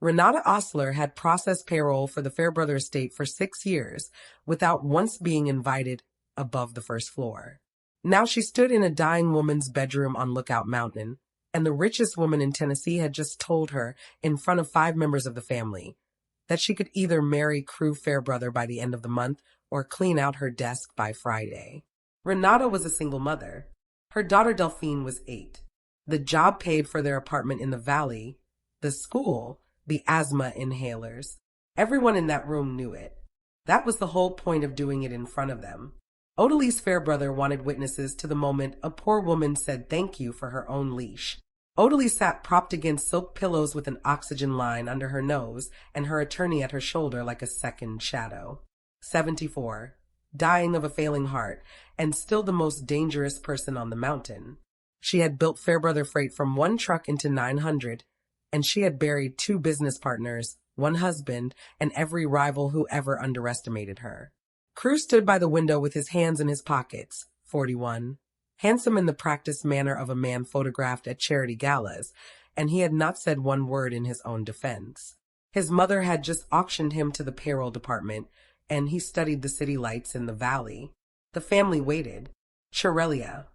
Renata Ossler had processed payroll for the Fairbrother estate for 6 years without once being invited above the first floor. Now she stood in a dying woman's bedroom on Lookout Mountain, and the richest woman in Tennessee had just told her, in front of 5 members of the family, that she could either marry Crew Fairbrother by the end of the month or clean out her desk by Friday. Renata was a single mother. Her daughter Delphine was 8. The job paid for their apartment in the valley, the school, the asthma inhalers. Everyone in that room knew it. That was the whole point of doing it in front of them. Odalise Fairbrother wanted witnesses to the moment a poor woman said thank you for her own leash. Odalise sat propped against silk pillows with an oxygen line under her nose and her attorney at her shoulder like a second shadow. 74, dying of a failing heart, and still the most dangerous person on the mountain. She had built Fairbrother Freight from 1 truck into 900, and she had buried 2 business partners, 1 husband, and every rival who ever underestimated her. Crew stood by the window with his hands in his pockets, 41, handsome in the practiced manner of a man photographed at charity galas, and he had not said one word in his own defense. His mother had just auctioned him to the payroll department, and he studied the city lights in the valley. The family waited. Chirelia,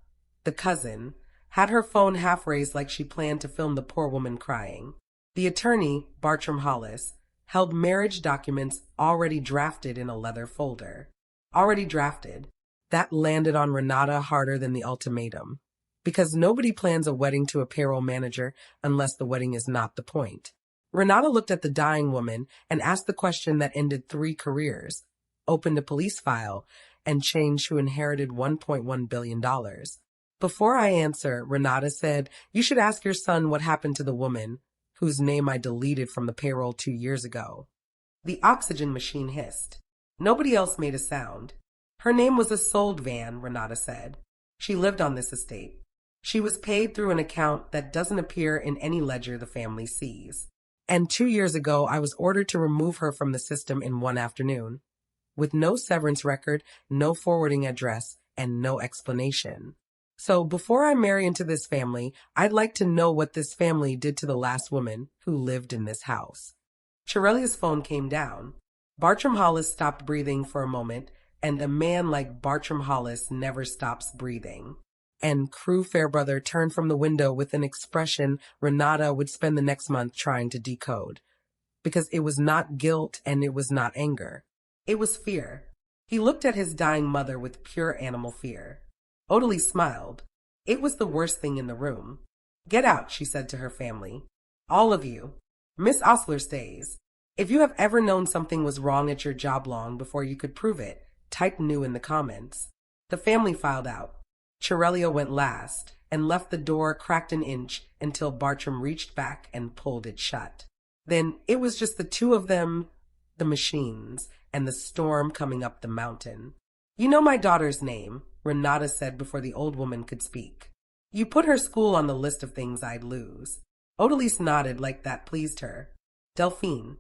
the cousin, had her phone half raised like she planned to film the poor woman crying. The attorney, Bartram Hollis, held marriage documents already drafted in a leather folder. Already drafted. That landed on Renata harder than the ultimatum. Because nobody plans a wedding to a payroll manager unless the wedding is not the point. Renata looked at the dying woman and asked the question that ended 3 careers, opened a police file, and changed who inherited $1.1 billion. Before I answer, Renata said, you should ask your son what happened to the woman, whose name I deleted from the payroll 2 years ago. The oxygen machine hissed. Nobody else made a sound. Her name was a sold van, Renata said. She lived on this estate. She was paid through an account that doesn't appear in any ledger the family sees. And 2 years ago, I was ordered to remove her from the system in 1 afternoon, with no severance record, no forwarding address, and no explanation. So before I marry into this family, I'd like to know what this family did to the last woman who lived in this house. Chirelia's phone came down. Bartram Hollis stopped breathing for a moment, and a man like Bartram Hollis never stops breathing. And Crew Fairbrother turned from the window with an expression Renata would spend the next month trying to decode. Because it was not guilt and it was not anger. It was fear. He looked at his dying mother with pure animal fear. Odalise smiled. It was the worst thing in the room. Get out, she said to her family. All of you. Miss Ossler stays. If you have ever known something was wrong at your job long before you could prove it, type new in the comments. The family filed out. Chirelia went last and left the door cracked an inch until Bartram reached back and pulled it shut. Then it was just the 2 of them, the machines, and the storm coming up the mountain. You know my daughter's name, Renata said before the old woman could speak. You put her school on the list of things I'd lose. Odalise nodded like that pleased her. Delphine,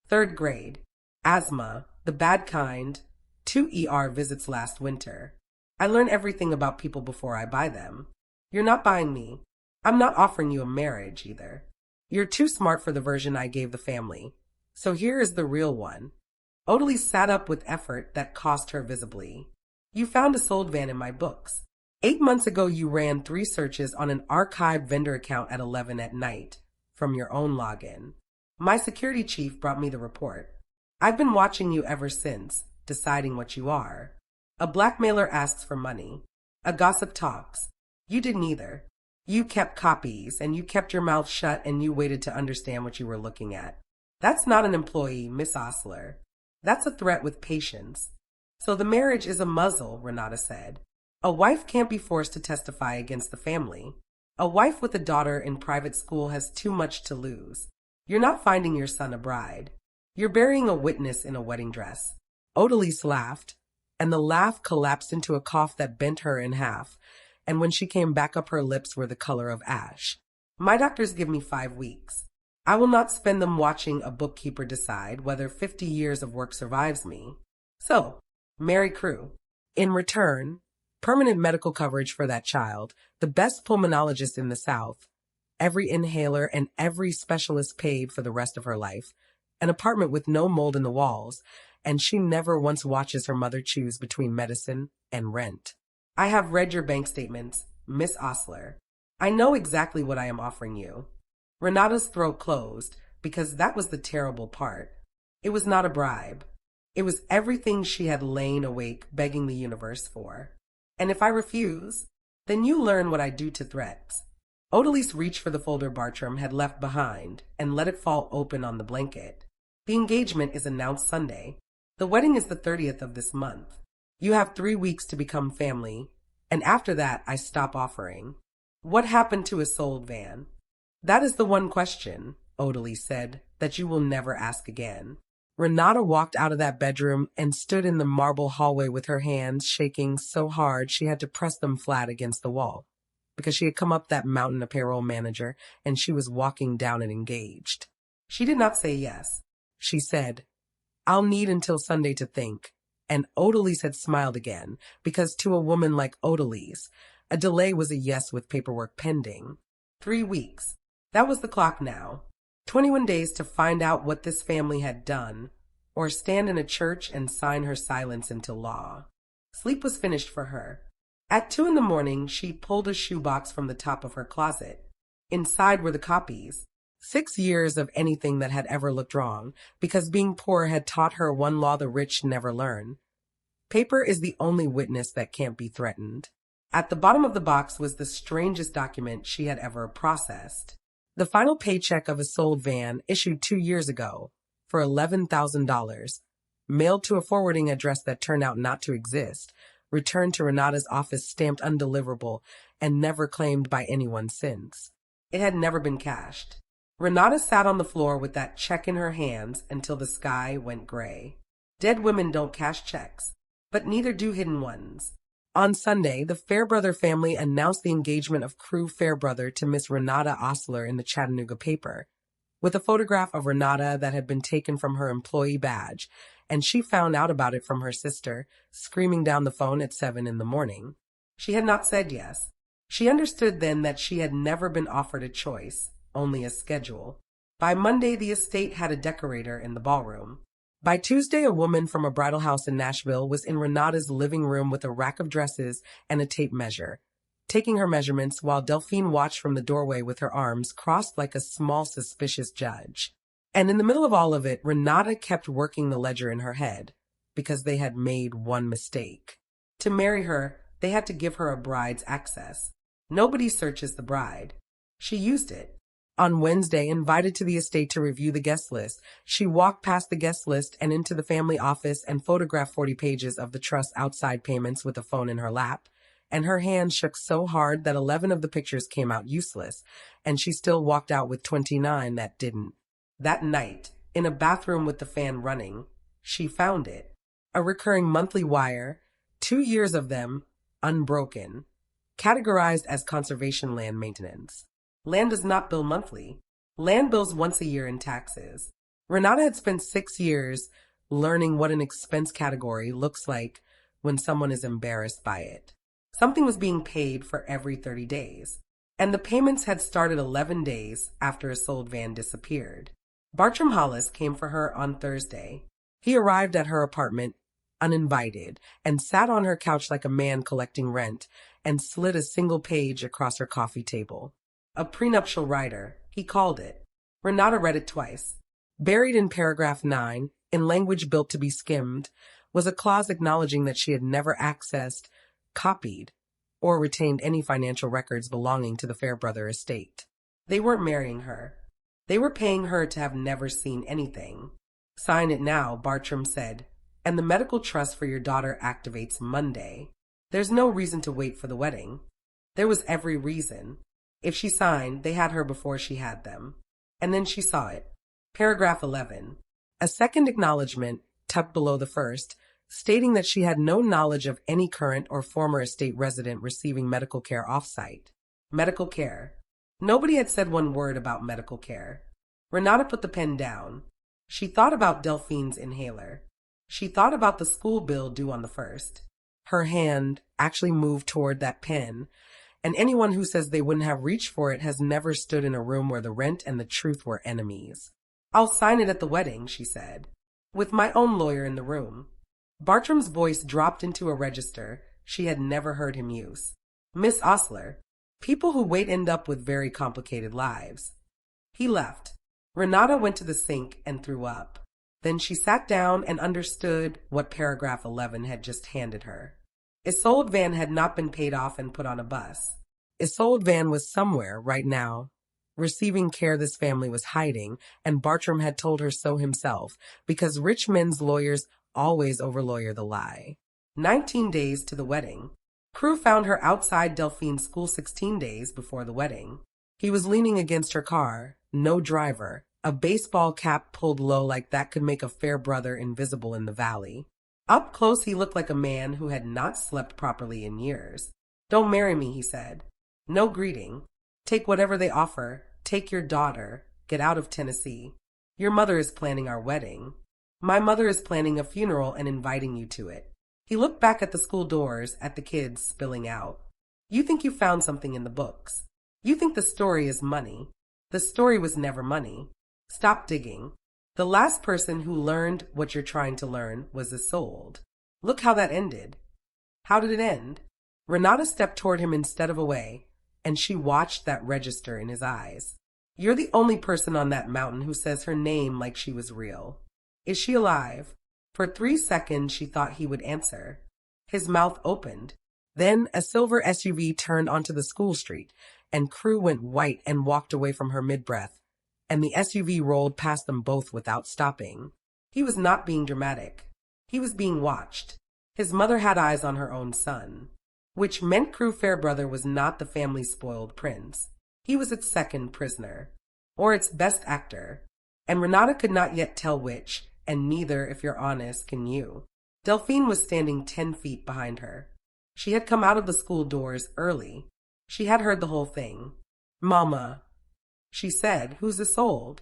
3rd grade, asthma, the bad kind, 2 ER visits last winter. I learn everything about people before I buy them. You're not buying me. I'm not offering you a marriage either. You're too smart for the version I gave the family. So here is the real one. Odalise sat up with effort that cost her visibly. You found a sold van in my books. 8 months ago you ran 3 searches on an archived vendor account at 11 at night, from your own login. My security chief brought me the report. I've been watching you ever since, deciding what you are. A blackmailer asks for money. A gossip talks. You didn't either. You kept copies, and you kept your mouth shut, and you waited to understand what you were looking at. That's not an employee, Miss Ossler. That's a threat with patience. So the marriage is a muzzle, Renata said. A wife can't be forced to testify against the family. A wife with a daughter in private school has too much to lose. You're not finding your son a bride. You're burying a witness in a wedding dress. Odalise laughed, and the laugh collapsed into a cough that bent her in half, and when she came back up her lips were the color of ash. My doctors give me 5 weeks. I will not spend them watching a bookkeeper decide whether 50 years of work survives me. So, marry Crew. In return, permanent medical coverage for that child, the best pulmonologist in the South, every inhaler, and every specialist paid for the rest of her life, an apartment with no mold in the walls, and she never once watches her mother choose between medicine and rent. I have read your bank statements, Miss Ossler. I know exactly what I am offering you. Renata's throat closed, because that was the terrible part. It was not a bribe. It was everything she had lain awake begging the universe for. And if I refuse, then you learn what I do to threats. Odalise reached for the folder Bartram had left behind and let it fall open on the blanket. The engagement is announced Sunday. The wedding is the 30th of this month. You have 3 weeks to become family, and after that I stop offering. What happened to a sold van? That is the one question, Odalise said, that you will never ask again. Renata walked out of that bedroom and stood in the marble hallway with her hands shaking so hard she had to press them flat against the wall, because she had come up that mountain a payroll manager and she was walking down it engaged. She did not say yes. She said, I'll need until Sunday to think. And Odalise had smiled again, because to a woman like Odalise, a delay was a yes with paperwork pending. 3 weeks. That was the clock now. 21 days to find out what this family had done, or stand in a church and sign her silence into law. Sleep was finished for her. At 2 in the morning, she pulled a shoebox from the top of her closet. Inside were the copies. 6 years of anything that had ever looked wrong, because being poor had taught her one law the rich never learn. Paper is the only witness that can't be threatened. At the bottom of the box was the strangest document she had ever processed. The final paycheck of a sold van issued 2 years ago for $11,000, mailed to a forwarding address that turned out not to exist, returned to Renata's office stamped undeliverable, and never claimed by anyone since. It had never been cashed. Renata sat on the floor with that check in her hands until the sky went gray. Dead women don't cash checks, but neither do hidden ones. On Sunday, the Fairbrother family announced the engagement of Crew Fairbrother to Miss Renata Ossler in the Chattanooga paper, with a photograph of Renata that had been taken from her employee badge, and she found out about it from her sister, screaming down the phone at 7 in the morning. She had not said yes. She understood then that she had never been offered a choice, only a schedule. By Monday, the estate had a decorator in the ballroom. By Tuesday, a woman from a bridal house in Nashville was in Renata's living room with a rack of dresses and a tape measure, taking her measurements while Delphine watched from the doorway with her arms crossed like a small suspicious judge. And in the middle of all of it, Renata kept working the ledger in her head, because they had made one mistake. To marry her, they had to give her a bride's access. Nobody searches the bride. She used it. On Wednesday, invited to the estate to review the guest list, she walked past the guest list and into the family office and photographed 40 pages of the trust's outside payments with a phone in her lap, and her hand shook so hard that 11 of the pictures came out useless, and she still walked out with 29 that didn't. That night, in a bathroom with the fan running, she found it. A recurring monthly wire, 2 years of them, unbroken, categorized as conservation land maintenance. Land does not bill monthly. Land bills once a year in taxes. Renata had spent 6 years learning what an expense category looks like when someone is embarrassed by it. Something was being paid for every 30 days, and the payments had started 11 days after a sold van disappeared. Bartram Hollis came for her on Thursday. He arrived at her apartment uninvited and sat on her couch like a man collecting rent and slid a single page across her coffee table. A prenuptial rider, he called it. Renata read it twice. Buried in paragraph 9, in language built to be skimmed, was a clause acknowledging that she had never accessed, copied, or retained any financial records belonging to the Fairbrother estate. They weren't marrying her. They were paying her to have never seen anything. Sign it now, Bartram said, and the medical trust for your daughter activates Monday. There's no reason to wait for the wedding. There was every reason. If she signed, they had her before she had them. And then she saw it. Paragraph 11. A second acknowledgement, tucked below the first, stating that she had no knowledge of any current or former estate resident receiving medical care off-site. Medical care. Nobody had said one word about medical care. Renata put the pen down. She thought about Delphine's inhaler. She thought about the school bill due on the 1st. Her hand actually moved toward that pen, And anyone who says they wouldn't have reached for it has never stood in a room where the rent and the truth were enemies. I'll sign it at the wedding, she said, with my own lawyer in the room. Bartram's voice dropped into a register she had never heard him use. Miss Ossler, people who wait end up with very complicated lives. He left. Renata went to the sink and threw up. Then she sat down and understood what paragraph 11 had just handed her. Isolde Van had not been paid off and put on a bus. Isolde Van was somewhere right now, receiving care this family was hiding, and Bartram had told her so himself, because rich men's lawyers always overlawyer the lie. 19 days to the wedding. Crew found her outside Delphine's school 16 days before the wedding. He was leaning against her car, no driver, a baseball cap pulled low like that could make a Fairbrother invisible in the valley. Up close he looked like a man who had not slept properly in years. Don't marry me, he said. No greeting. Take whatever they offer. Take your daughter. Get out of Tennessee. Your mother is planning our wedding. My mother is planning a funeral and inviting you to it. He looked back at the school doors, at the kids spilling out. You think you found something in the books. You think the story is money. The story was never money. Stop digging. The last person who learned what you're trying to learn was Isolde. Look how that ended. How did it end? Renata stepped toward him instead of away, and she watched that register in his eyes. You're the only person on that mountain who says her name like she was real. Is she alive? For 3 seconds she thought he would answer. His mouth opened. Then a silver SUV turned onto the school street, and Crew went white and walked away from her mid-breath, and the SUV rolled past them both without stopping. He was not being dramatic. He was being watched. His mother had eyes on her own son, which meant Crew Fairbrother was not the family's spoiled prince. He was its second prisoner, or its best actor, and Renata could not yet tell which, and neither, if you're honest, can you. Delphine was standing 10 feet behind her. She had come out of the school doors early. She had heard the whole thing. Mama, she said, who's Isolde?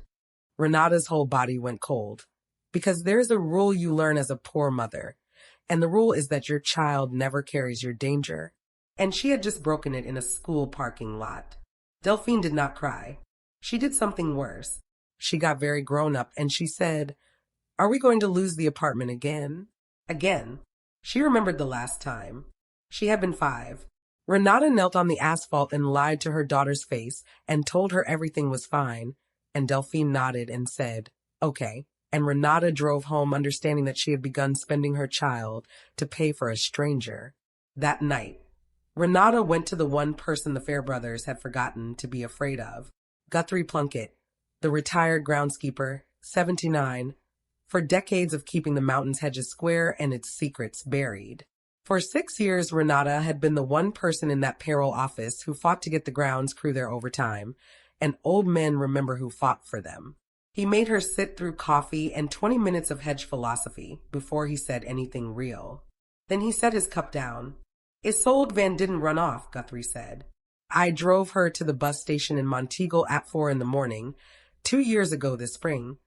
Renata's whole body went cold. Because there's a rule you learn as a poor mother, and the rule is that your child never carries your danger. And she had just broken it in a school parking lot. Delphine did not cry. She did something worse. She got very grown up and she said, are we going to lose the apartment again? Again. She remembered the last time. She had been 5. Renata knelt on the asphalt and lied to her daughter's face and told her everything was fine, and Delphine nodded and said, okay, and Renata drove home understanding that she had begun spending her child to pay for a stranger. That night, Renata went to the one person the Fairbrothers had forgotten to be afraid of, Guthrie Plunkett, the retired groundskeeper, 79, for decades of keeping the mountain's hedges square and its secrets buried. For 6 years, Renata had been the one person in that payroll office who fought to get the grounds crew their overtime, and old men remember who fought for them. He made her sit through coffee and 20 minutes of hedge philosophy before he said anything real. Then he set his cup down. Isolde Van didn't run off, Guthrie said. I drove her to the bus station in Monteagle at 4 in the morning, 2 years ago this spring,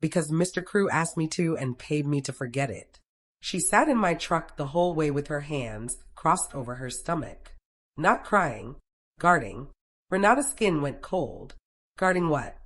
because Mr. Crew asked me to and paid me to forget it. She sat in my truck the whole way with her hands crossed over her stomach. Not crying, guarding. Renata's skin went cold. Guarding what?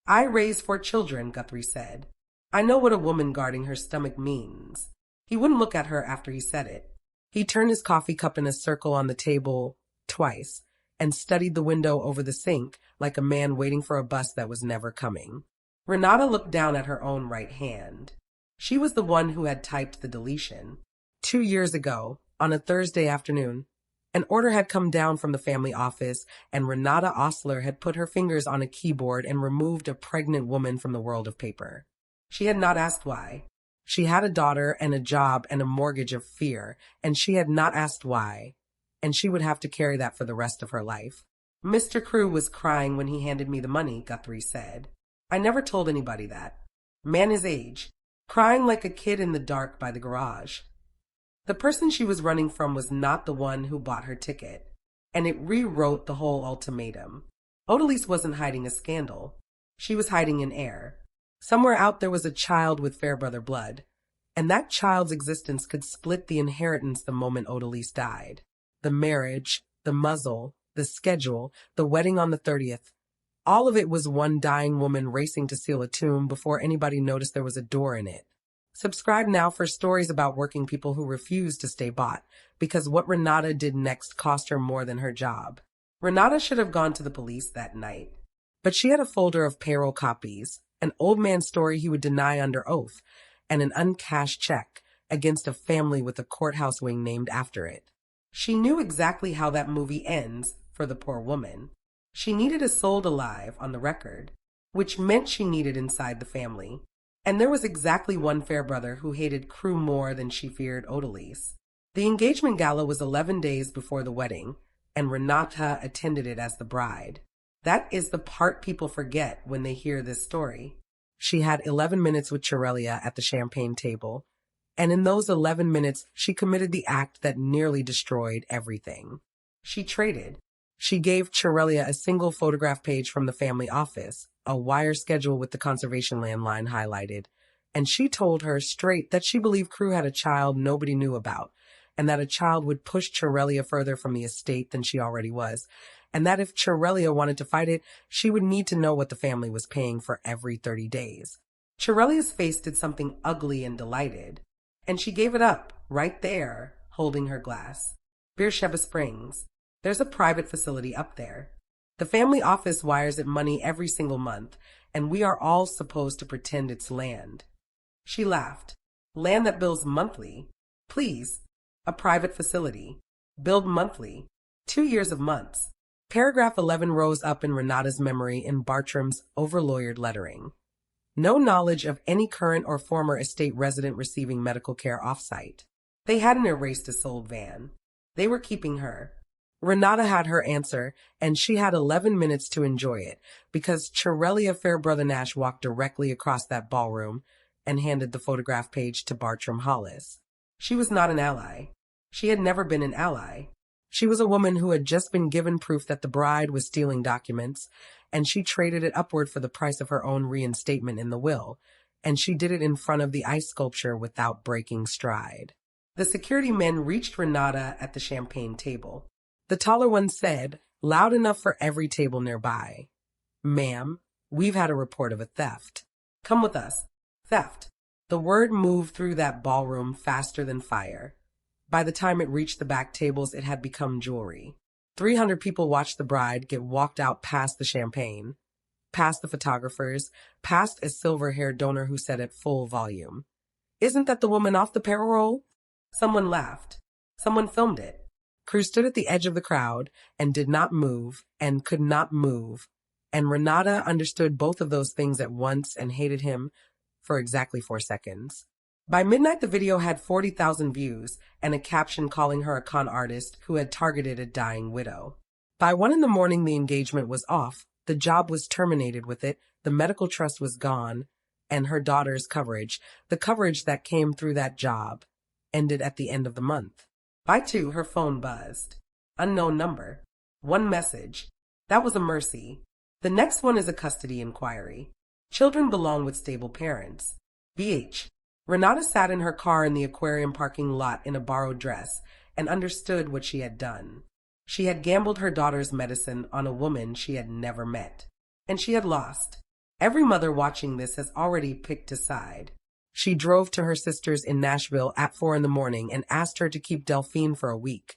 I raised 4 children, Guthrie said. I know what a woman guarding her stomach means. He wouldn't look at her after he said it. He turned his coffee cup in a circle on the table twice and studied the window over the sink like a man waiting for a bus that was never coming. Renata looked down at her own right hand. She was the one who had typed the deletion. 2 years ago, on a Thursday afternoon, an order had come down from the family office, and Renata Ossler had put her fingers on a keyboard and removed a pregnant woman from the world of paper. She had not asked why. She had a daughter and a job and a mortgage of fear, and she had not asked why, and she would have to carry that for the rest of her life. Mr. Crew was crying when he handed me the money, Guthrie said. I never told anybody that. Man his age, crying like a kid in the dark by the garage. The person she was running from was not the one who bought her ticket, and it rewrote the whole ultimatum. Odalise wasn't hiding a scandal. She was hiding an heir. Somewhere out there was a child with Fairbrother blood, and that child's existence could split the inheritance the moment Odalise died. The marriage, the muzzle, the schedule, the wedding on the 30th. All of it was one dying woman racing to seal a tomb before anybody noticed there was a door in it. Subscribe now for stories about working people who refuse to stay bought, because what Renata did next cost her more than her job. Renata should have gone to the police that night. But she had a folder of payroll copies, an old man's story he would deny under oath, and an uncashed check against a family with a courthouse wing named after it. She knew exactly how that movie ends for the poor woman. She needed a sold alive on the record, which meant she needed inside the family. And there was exactly one Fairbrother who hated Crew more than she feared Odalise. The engagement gala was 11 days before the wedding, and Renata attended it as the bride. That is the part people forget when they hear this story. She had 11 minutes with Chirelia at the champagne table, and in those 11 minutes, she committed the act that nearly destroyed everything. She traded. She gave Chirelia a single photograph page from the family office, a wire schedule with the conservation landline highlighted, and she told her straight that she believed Crew had a child nobody knew about, and that a child would push Chirelia further from the estate than she already was, and that if Chirelia wanted to fight it, she would need to know what the family was paying for every 30 days. Chirelia's face did something ugly and delighted, and she gave it up, right there, holding her glass. Beersheba Springs. There's a private facility up there. The family office wires it money every single month, and we are all supposed to pretend it's land. She laughed. Land that bills monthly. Please. A private facility. Billed monthly. 2 years of months. Paragraph 11 rose up in Renata's memory in Bartram's overlawyered lettering. No knowledge of any current or former estate resident receiving medical care off-site. They hadn't erased a sold van. They were keeping her. Renata had her answer, and she had 11 minutes to enjoy it, because Chirelia Fairbrother Nash walked directly across that ballroom and handed the photograph page to Bartram Hollis. She was not an ally. She had never been an ally. She was a woman who had just been given proof that the bride was stealing documents, and she traded it upward for the price of her own reinstatement in the will, and she did it in front of the ice sculpture without breaking stride. The security men reached Renata at the champagne table. The taller one said, loud enough for every table nearby, "Ma'am, we've had a report of a theft. Come with us." Theft. The word moved through that ballroom faster than fire. By the time it reached the back tables, it had become jewelry. 300 people watched the bride get walked out past the champagne, past the photographers, past a silver-haired donor who said at full volume, "Isn't that the woman off the payroll?" Someone laughed. Someone filmed it. Crew stood at the edge of the crowd and did not move and could not move, and Renata understood both of those things at once and hated him for exactly 4 seconds. By midnight, the video had 40,000 views and a caption calling her a con artist who had targeted a dying widow. By 1 in the morning, the engagement was off, the job was terminated with it, the medical trust was gone, and her daughter's coverage, the coverage that came through that job, ended at the end of the month. By 2, her phone buzzed. Unknown number. 1 message. That was a mercy. The next one is a custody inquiry. Children belong with stable parents. BH. Renata sat in her car in the aquarium parking lot in a borrowed dress and understood what she had done. She had gambled her daughter's medicine on a woman she had never met. And she had lost. Every mother watching this has already picked a side. She drove to her sister's in Nashville at 4 in the morning and asked her to keep Delphine for a week.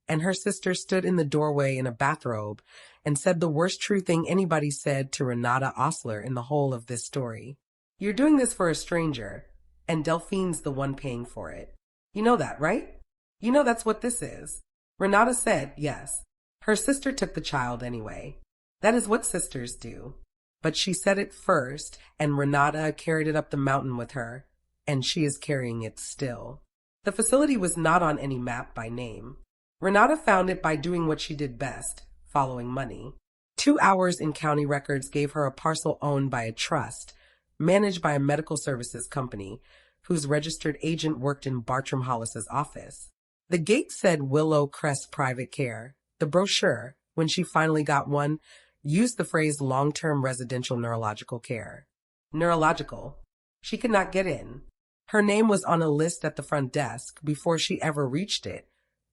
And her sister stood in the doorway in a bathrobe and said the worst true thing anybody said to Renata Ossler in the whole of this story. "You're doing this for a stranger, and Delphine's the one paying for it. You know that, right? You know that's what this is." Renata said yes. Her sister took the child anyway. That is what sisters do. But she said it first, and Renata carried it up the mountain with her, and she is carrying it still. The facility was not on any map by name. Renata found it by doing what she did best, following money. 2 hours in county records gave her a parcel owned by a trust, managed by a medical services company, whose registered agent worked in Bartram Hollis's office. The gate said Willow Crest Private Care. The brochure, when she finally got one, used the phrase long-term residential neurological care. Neurological. She could not get in. Her name was on a list at the front desk before she ever reached it.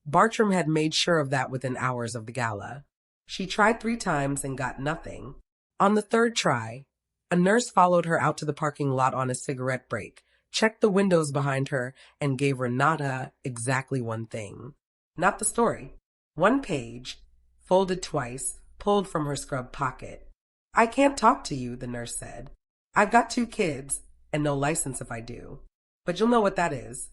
Bartram had made sure of that within hours of the gala. She tried 3 times and got nothing. On the third try, a nurse followed her out to the parking lot on a cigarette break, checked the windows behind her, and gave Renata exactly one thing. Not the story. One page, folded twice, pulled from her scrub pocket. I can't talk to you, the nurse said. I've got 2 kids, and no license if I do. But you'll know what that is.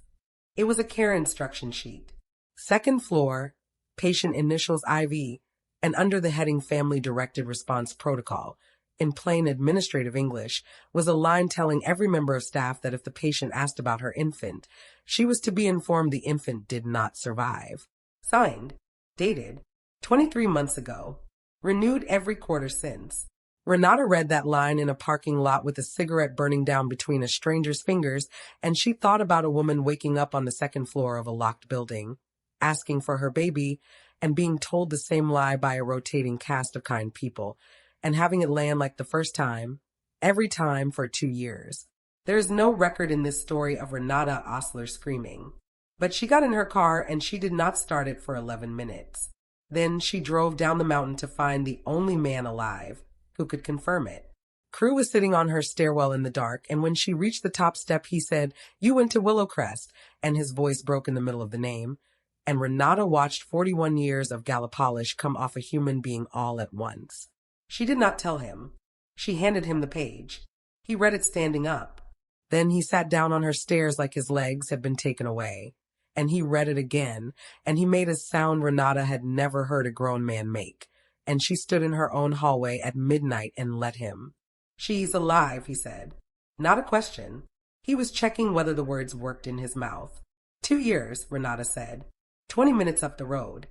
It was a care instruction sheet. Second floor, patient initials IV, and under the heading Family Directed Response Protocol, in plain administrative English, was a line telling every member of staff that if the patient asked about her infant, she was to be informed the infant did not survive. Signed, dated, 23 months ago, renewed every quarter since. Renata read that line in a parking lot with a cigarette burning down between a stranger's fingers, and she thought about a woman waking up on the second floor of a locked building, asking for her baby, and being told the same lie by a rotating cast of kind people, and having it land like the first time, every time for 2 years. There is no record in this story of Renata Ossler screaming, but she got in her car and she did not start it for 11 minutes. Then she drove down the mountain to find the only man alive who could confirm it. Crew was sitting on her stairwell in the dark, and when she reached the top step, he said, "You went to Willow Crest," and his voice broke in the middle of the name. And Renata watched 41 years of gala polish come off a human being all at once. She did not tell him. She handed him the page. He read it standing up. Then he sat down on her stairs like his legs had been taken away. And he read it again, and he made a sound Renata had never heard a grown man make. And she stood in her own hallway at midnight and let him. "She's alive," he said. Not a question. He was checking whether the words worked in his mouth. 2 years, Renata said. 20 minutes up the road.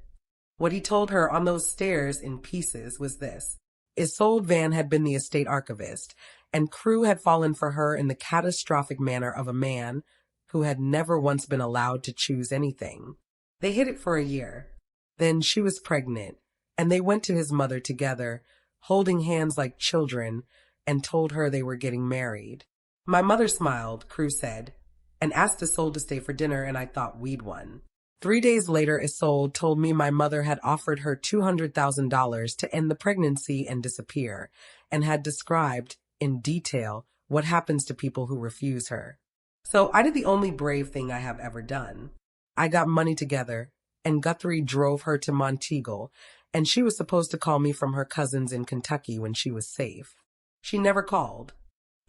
What he told her on those stairs in pieces was this. Isolde Van had been the estate archivist, and Crew had fallen for her in the catastrophic manner of a man who had never once been allowed to choose anything. They hid it for a year. Then she was pregnant, and they went to his mother together, holding hands like children, and told her they were getting married. My mother smiled, Crew said, and asked Isolde to stay for dinner, and I thought we'd won. 3 days later, Isolde told me my mother had offered her $200,000 to end the pregnancy and disappear, and had described, in detail, what happens to people who refuse her. So I did the only brave thing I have ever done. I got money together, and Guthrie drove her to Monteagle, and she was supposed to call me from her cousins in Kentucky when she was safe. She never called.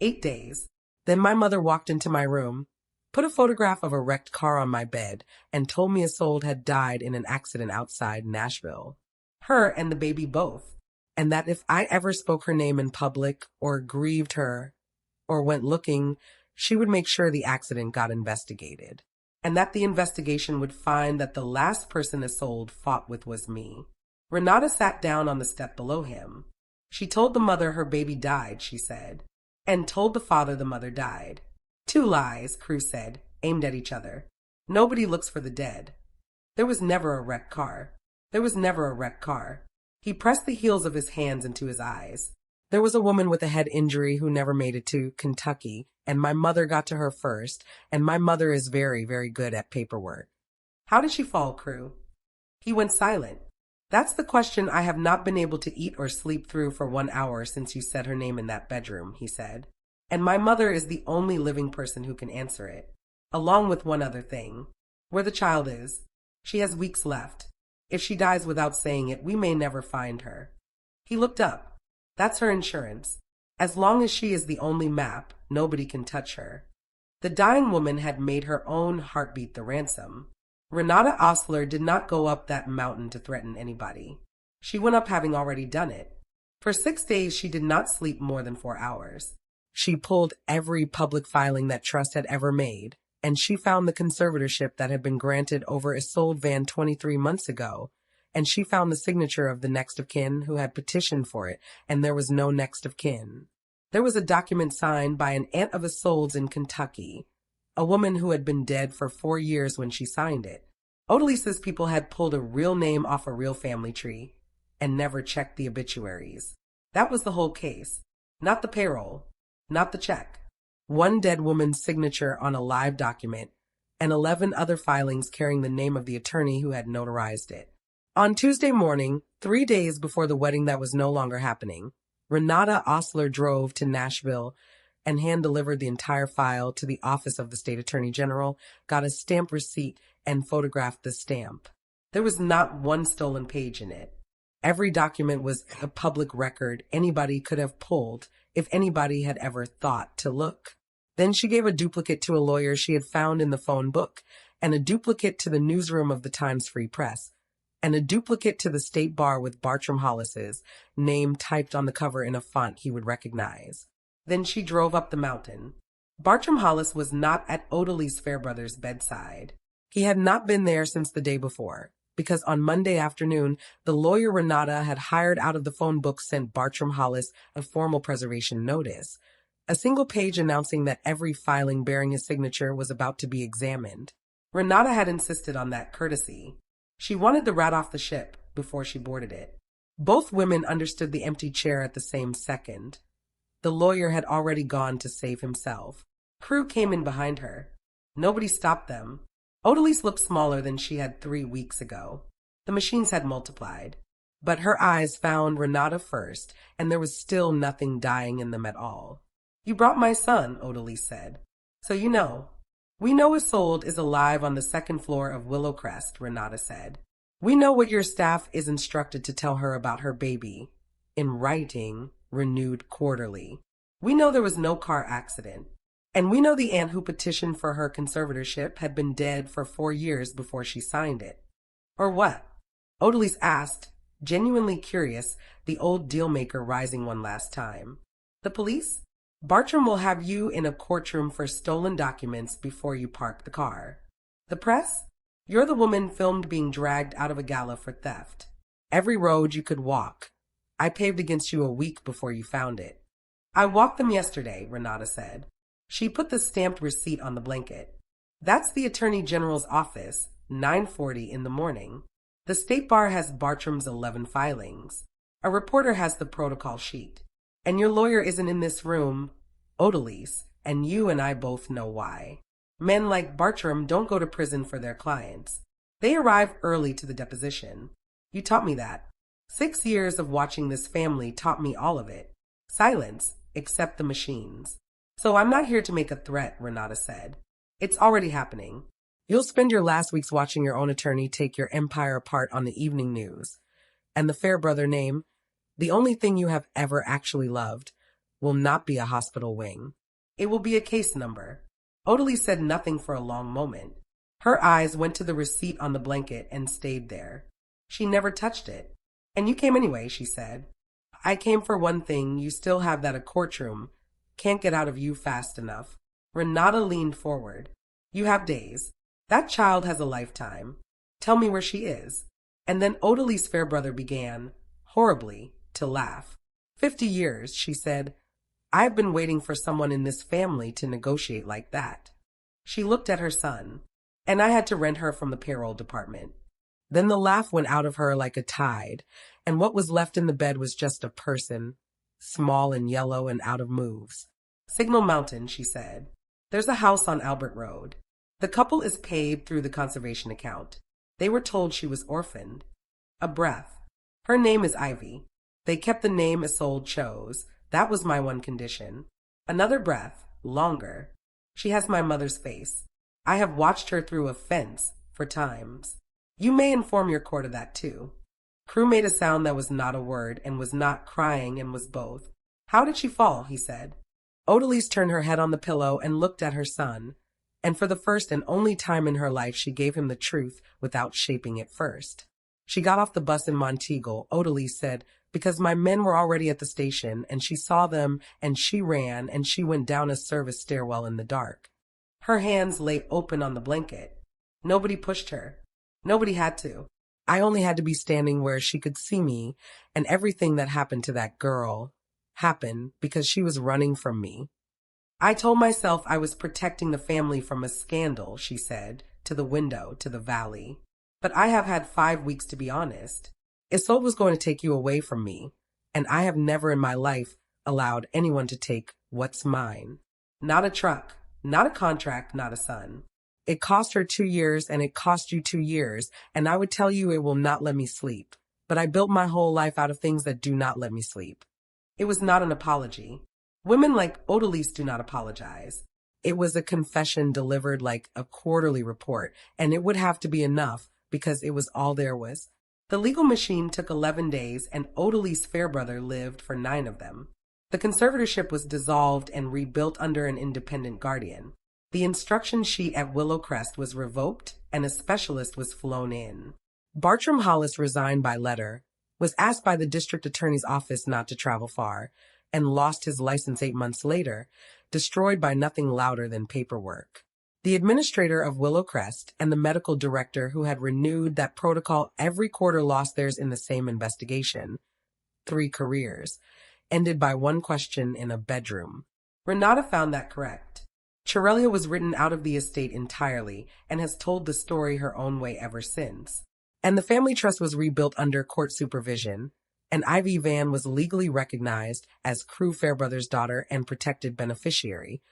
8 days. Then my mother walked into my room, put a photograph of a wrecked car on my bed, and told me Isolde had died in an accident outside Nashville. Her and the baby both. And that if I ever spoke her name in public, or grieved her, or went looking, she would make sure the accident got investigated. And that the investigation would find that the last person Isolde fought with was me. Renata sat down on the step below him. She told the mother her baby died, she said, and told the father the mother died. 2 lies, Crew said, aimed at each other. Nobody looks for the dead. There was never a wrecked car. There was never a wrecked car. He pressed the heels of his hands into his eyes. There was a woman with a head injury who never made it to Kentucky, and my mother got to her first, and my mother is very, very good at paperwork. How did she fall, Crew? He went silent. That's the question I have not been able to eat or sleep through for 1 hour since you said her name in that bedroom, he said. And my mother is the only living person who can answer it, along with one other thing. Where the child is. She has weeks left. If she dies without saying it, we may never find her. He looked up. That's her insurance. As long as she is the only map, nobody can touch her. The dying woman had made her own heartbeat the ransom. Renata Ossler did not go up that mountain to threaten anybody. She went up having already done it. For 6 days, she did not sleep more than 4 hours. She pulled every public filing that trust had ever made, and she found the conservatorship that had been granted over Isolde Van 23 months ago, and she found the signature of the next of kin who had petitioned for it, and there was no next of kin. There was a document signed by an aunt of Isolde's in Kentucky, a woman who had been dead for 4 years when she signed it. Odalise's people had pulled a real name off a real family tree and never checked the obituaries. That was the whole case, not the payroll. Not the check. 1 dead woman's signature on a live document, and 11 other filings carrying the name of the attorney who had notarized it. On Tuesday morning, 3 days before the wedding that was no longer happening, Renata Ossler drove to Nashville and hand-delivered the entire file to the office of the state attorney general, got a stamp receipt, and photographed the stamp. There was not one stolen page in it. Every document was a public record anybody could have pulled if anybody had ever thought to look. Then she gave a duplicate to a lawyer she had found in the phone book, and a duplicate to the newsroom of the Times Free Press, and a duplicate to the State Bar with Bartram Hollis's name typed on the cover in a font he would recognize. Then she drove up the mountain. Bartram Hollis was not at Odalise Fairbrother's bedside. He had not been there since the day before, because on Monday afternoon, the lawyer Renata had hired out of the phone book sent Bartram Hollis a formal preservation notice, a single page announcing that every filing bearing his signature was about to be examined. Renata had insisted on that courtesy. She wanted the rat off the ship before she boarded it. Both women understood the empty chair at the same second. The lawyer had already gone to save himself. Crew came in behind her. Nobody stopped them. Odalise looked smaller than she had 3 weeks ago. The machines had multiplied. But her eyes found Renata first, and there was still nothing dying in them at all. "You brought my son," Odalise said. "So you know." "We know Isolde is alive on the second floor of Willow Crest," Renata said. "We know what your staff is instructed to tell her about her baby. In writing, renewed quarterly. We know there was no car accident. And we know the aunt who petitioned for her conservatorship had been dead for 4 years before she signed it." "Or what?" Odalise asked, genuinely curious, the old dealmaker rising one last time. "The police? Bartram will have you in a courtroom for stolen documents before you park the car. The press? You're the woman filmed being dragged out of a gala for theft. Every road you could walk. I paved against you a week before you found it." "I walked them yesterday," Renata said. She put the stamped receipt on the blanket. "That's the Attorney General's office, 9:40 in the morning. The State Bar has Bartram's 11 filings. A reporter has the protocol sheet. And your lawyer isn't in this room, Odalise, and you and I both know why. Men like Bartram don't go to prison for their clients. They arrive early to the deposition. You taught me that. 6 years of watching this family taught me all of it. Silence, except the machines. So I'm not here to make a threat," Renata said. "It's already happening. You'll spend your last weeks watching your own attorney take your empire apart on the evening news. And the Fairbrother name, the only thing you have ever actually loved, will not be a hospital wing. It will be a case number." Odalise said nothing for a long moment. Her eyes went to the receipt on the blanket and stayed there. She never touched it. "And you came anyway," she said. "I came for one thing. You still have that a courtroom. Can't get out of you fast enough." Renata leaned forward. "You have days. That child has a lifetime. Tell me where she is." And then Odalise Fairbrother began, horribly, to laugh. 50 years, she said. "I've been waiting for someone in this family to negotiate like that." She looked at her son. "And I had to rent her from the payroll department." Then the laugh went out of her like a tide, and what was left in the bed was just a person, small and yellow and out of moves. "Signal Mountain," she said. "There's a house on Albert Road. The couple is paid through the conservation account. They were told she was orphaned. A breath. Her name is Ivy. They kept the name Isolde chose. That was my one condition. Another breath, longer. She has my mother's face. I have watched her through a fence for times. You may inform your court of that too." Crew made a sound that was not a word and was not crying and was both. "How did she fall?" he said. Odalise turned her head on the pillow and looked at her son, and for the first and only time in her life she gave him the truth without shaping it first. "She got off the bus in Monteagle," Odalise said, "because my men were already at the station, and she saw them, and she ran, and she went down a service stairwell in the dark." Her hands lay open on the blanket. "Nobody pushed her. Nobody had to. I only had to be standing where she could see me, and everything that happened to that girl happened because she was running from me. I told myself I was protecting the family from a scandal," she said, to the window, to the valley. "But I have had 5 weeks to be honest. Isolde was going to take you away from me, and I have never in my life allowed anyone to take what's mine. Not a truck, not a contract, not a son. It cost her 2 years and it cost you 2 years, and I would tell you it will not let me sleep. But I built my whole life out of things that do not let me sleep. It was not an apology. Women like Odalise do not apologize. It was a confession delivered like a quarterly report, and it would have to be enough because it was all there was. The legal machine took 11 days, and Odalise Fairbrother lived for 9 of them. The conservatorship was dissolved and rebuilt under an independent guardian. The instruction sheet at Willow Crest was revoked, and a specialist was flown in. Bartram Hollis resigned by letter, was asked by the district attorney's office not to travel far, and lost his license 8 months later, destroyed by nothing louder than paperwork. The administrator of Willow Crest and the medical director who had renewed that protocol every quarter lost theirs in the same investigation. 3 careers, ended by one question in a bedroom. Renata found that correct. Chirelia was written out of the estate entirely and has told the story her own way ever since. And the family trust was rebuilt under court supervision, and Ivy Van was legally recognized as Crew Fairbrother's daughter and protected beneficiary,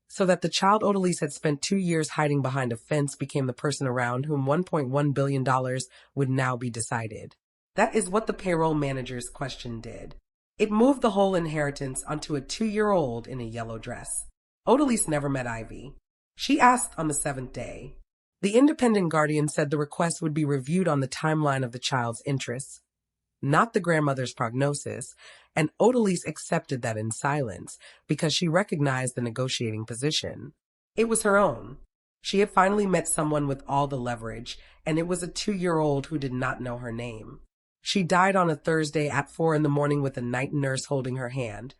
so that the child Odalise had spent 2 years hiding behind a fence became the person around whom $1.1 billion would now be decided. That is what the payroll manager's question did. It moved the whole inheritance onto a 2-year-old in a yellow dress. Odalise never met Ivy. She asked on the 7th day. The independent guardian said the request would be reviewed on the timeline of the child's interests, not the grandmother's prognosis, and Odalise accepted that in silence because she recognized the negotiating position. It was her own. She had finally met someone with all the leverage, and it was a 2-year-old who did not know her name. She died on a Thursday at 4 a.m. with a night nurse holding her hand,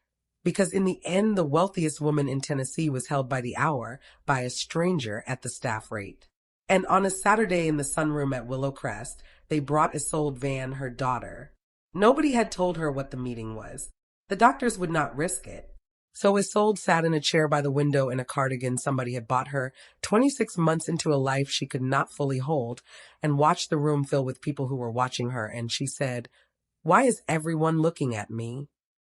because in the end the wealthiest woman in Tennessee was held by the hour by a stranger at the staff rate. And on a Saturday in the sunroom at Willow Crest, they brought Isolde Van, her daughter. Nobody had told her what the meeting was. The doctors would not risk it. So Isolde sat in a chair by the window in a cardigan somebody had bought her 26 months into a life she could not fully hold, and watched the room fill with people who were watching her, and she said, "Why is everyone looking at me?"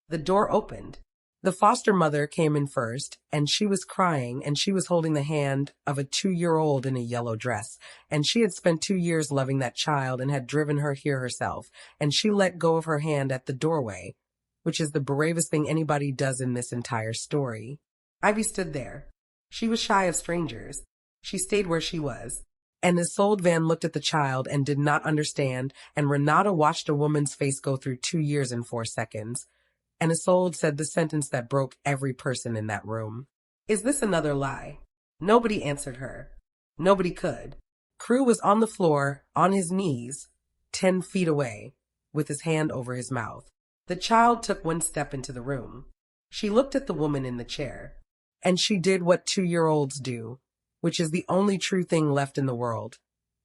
The door opened. The foster mother came in first, and she was crying, and she was holding the hand of a 2-year-old in a yellow dress, and she had spent 2 years loving that child and had driven her here herself, and she let go of her hand at the doorway, which is the bravest thing anybody does in this entire story. Ivy stood there. She was shy of strangers. She stayed where she was. And Isolde Van looked at the child and did not understand, and Renata watched a woman's face go through 2 years in 4 seconds. And Isolde said the sentence that broke every person in that room. "Is this another lie?" Nobody answered her. Nobody could. Crew was on the floor, on his knees, 10 feet away, with his hand over his mouth. The child took 1 step into the room. She looked at the woman in the chair. And she did what 2-year-olds do, which is the only true thing left in the world.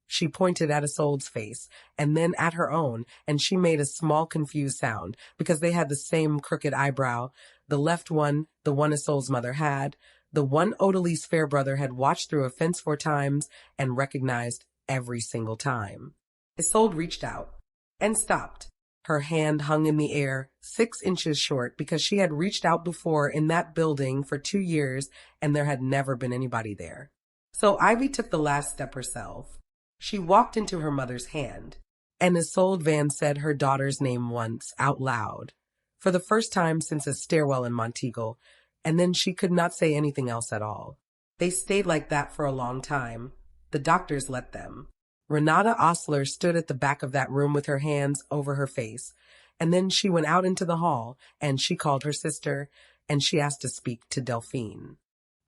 She pointed at Isolde's face, and then at her own, and she made a small confused sound, because they had the same crooked eyebrow, the left one, the one Isolde's mother had, the one Odalise Fairbrother had watched through a fence 4 times, and recognized every single time. Isolde reached out, and stopped. Her hand hung in the air, 6 inches short, because she had reached out before in that building for 2 years, and there had never been anybody there. So Ivy took the last step herself. She walked into her mother's hand, and Isolde Van said her daughter's name once, out loud, for the first time since a stairwell in Monteagle, and then she could not say anything else at all. They stayed like that for a long time. The doctors let them. Renata Ossler stood at the back of that room with her hands over her face, and then she went out into the hall, and she called her sister, and she asked to speak to Delphine.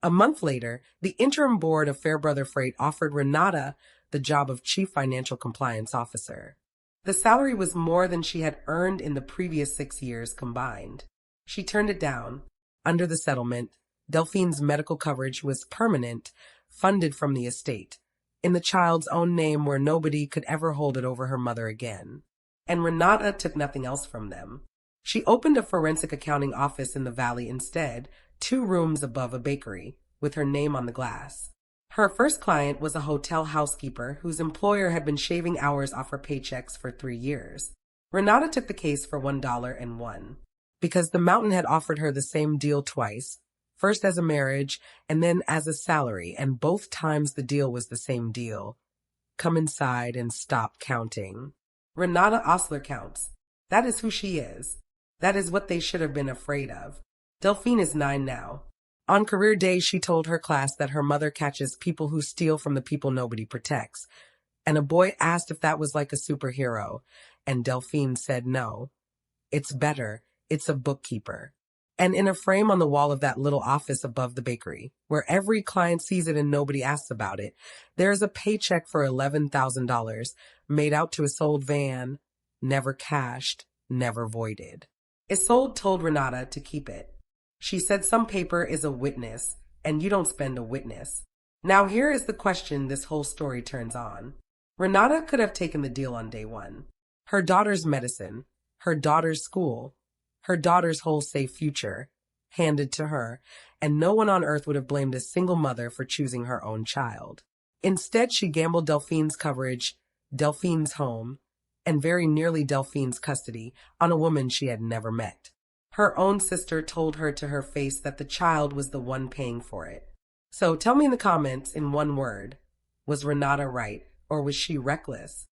A month later, the interim board of Fairbrother Freight offered Renata the job of Chief Financial Compliance Officer. The salary was more than she had earned in the previous 6 years combined. She turned it down. Under the settlement, Delphine's medical coverage was permanent, funded from the estate, in the child's own name where nobody could ever hold it over her mother again. And Renata took nothing else from them. She opened a forensic accounting office in the valley instead, 2 rooms above a bakery, with her name on the glass. Her first client was a hotel housekeeper whose employer had been shaving hours off her paychecks for 3 years. Renata took the case for $1 and won. Because the Mountain had offered her the same deal twice, first as a marriage and then as a salary, and both times the deal was the same deal. Come inside and stop counting. Renata Ossler counts. That is who she is. That is what they should have been afraid of. Delphine is 9 now. On career day, she told her class that her mother catches people who steal from the people nobody protects. And a boy asked if that was like a superhero, and Delphine said no. It's better. It's a bookkeeper. And in a frame on the wall of that little office above the bakery, where every client sees it and nobody asks about it, there is a paycheck for $11,000 made out to Isolde Van, never cashed, never voided. Isolde told Renata to keep it. She said some paper is a witness, and you don't spend a witness. Now here is the question this whole story turns on. Renata could have taken the deal on day one. Her daughter's medicine, her daughter's school, her daughter's whole safe future, handed to her, and no one on earth would have blamed a single mother for choosing her own child. Instead, she gambled Delphine's coverage, Delphine's home, and very nearly Delphine's custody on a woman she had never met. Her own sister told her to her face that the child was the one paying for it. So tell me in the comments in one word, was Renata right, or was she reckless?